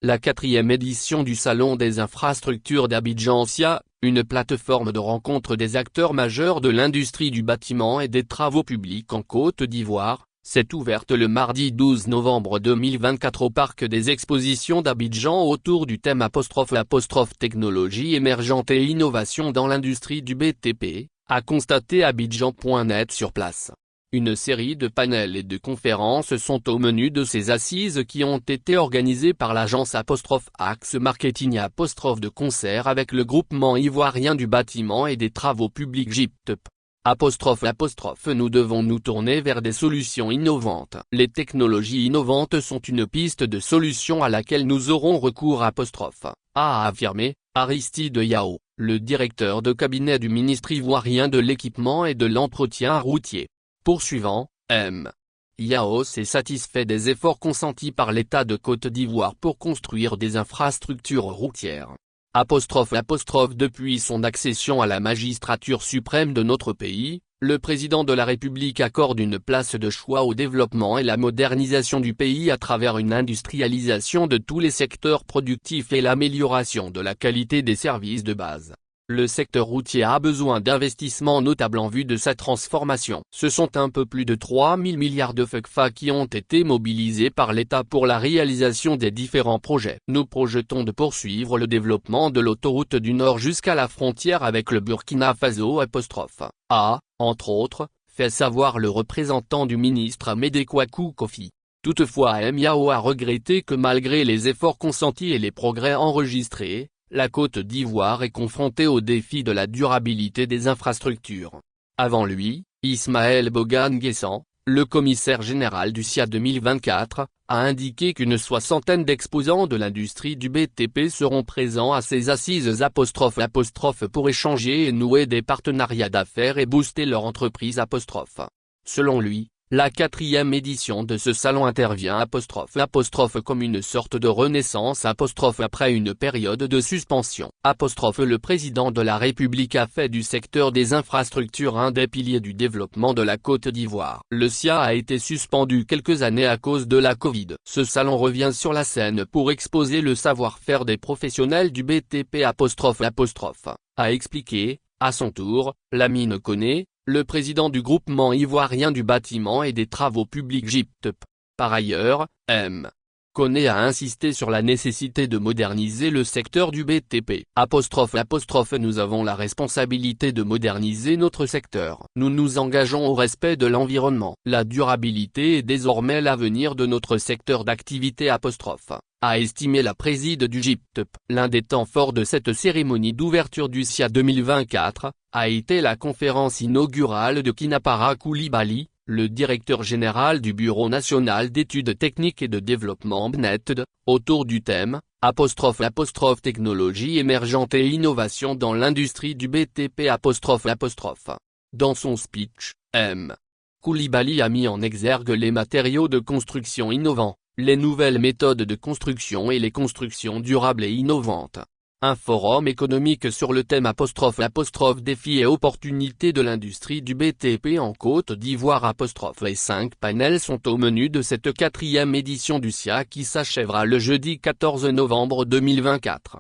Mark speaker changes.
Speaker 1: La 4e édition du Salon des infrastructures d'Abidjan SIA, une plateforme de rencontre des acteurs majeurs de l'industrie du bâtiment et des travaux publics en Côte d'Ivoire, s'est ouverte le mardi 12 novembre 2024 au parc des expositions d'Abidjan autour du thème '. Technologie émergente et innovation dans l'industrie du BTP, a constaté Abidjan.net sur place. Une série de panels et de conférences sont au menu de ces assises qui ont été organisées par l'agence Axe Marketing de concert avec le groupement ivoirien du bâtiment et des travaux publics GIPTEP. Nous devons nous tourner vers des solutions innovantes. Les technologies innovantes sont une piste de solution à laquelle nous aurons recours a affirmé Aristide Yao, le directeur de cabinet du ministre ivoirien de l'équipement et de l'entretien routier. Poursuivant, M. Yao s'est satisfait des efforts consentis par l'État de Côte d'Ivoire pour construire des infrastructures routières. Depuis son accession à la magistrature suprême de notre pays, le président de la République accorde une place de choix au développement et la modernisation du pays à travers une industrialisation de tous les secteurs productifs et l'amélioration de la qualité des services de base. Le secteur routier a besoin d'investissements notables en vue de sa transformation. Ce sont un peu plus de 3 000 milliards de FECFA qui ont été mobilisés par l'État pour la réalisation des différents projets. Nous projetons de poursuivre le développement de l'autoroute du Nord jusqu'à la frontière avec le Burkina Faso a, entre autres, fait savoir le représentant du ministre Amédée Kouakou Kofi. Toutefois M. Yao a regretté que malgré les efforts consentis et les progrès enregistrés, la Côte d'Ivoire est confrontée au défi de la durabilité des infrastructures. Avant lui, Ismaël Bogan-Guessan, le commissaire général du SIA 2024, a indiqué qu'une soixantaine d'exposants de l'industrie du BTP seront présents à ces assises pour échanger et nouer des partenariats d'affaires et booster leur entreprise Selon lui, la 4e édition de ce salon intervient comme une sorte de renaissance après une période de suspension. Le président de la République a fait du secteur des infrastructures un des piliers du développement de la Côte d'Ivoire. Le SIA a été suspendu quelques années à cause de la Covid. Ce salon revient sur la scène pour exposer le savoir-faire des professionnels du BTP a expliqué, à son tour, Lamine Koné, le président du groupement ivoirien du bâtiment et des travaux publics GIPTEP. Par ailleurs, M. Koné a insisté sur la nécessité de moderniser le secteur du BTP. Nous avons la responsabilité de moderniser notre secteur. Nous nous engageons au respect de l'environnement. La durabilité est désormais l'avenir de notre secteur d'activité a estimé la préside du GIPTEP. L'un des temps forts de cette cérémonie d'ouverture du SIA 2024, a été la conférence inaugurale de Kinapara Koulibaly, le directeur général du Bureau national d'études techniques et de développement BNETD, autour du thème '. Technologie émergente et innovation dans l'industrie du BTP '. Dans son speech, M. Koulibaly a mis en exergue les matériaux de construction innovants, les nouvelles méthodes de construction et les constructions durables et innovantes. Un forum économique sur le thème '. Défis et opportunités de l'industrie du BTP en Côte d'Ivoire et 5 panels sont au menu de cette 4e édition du SIA qui s'achèvera le jeudi 14 novembre 2024.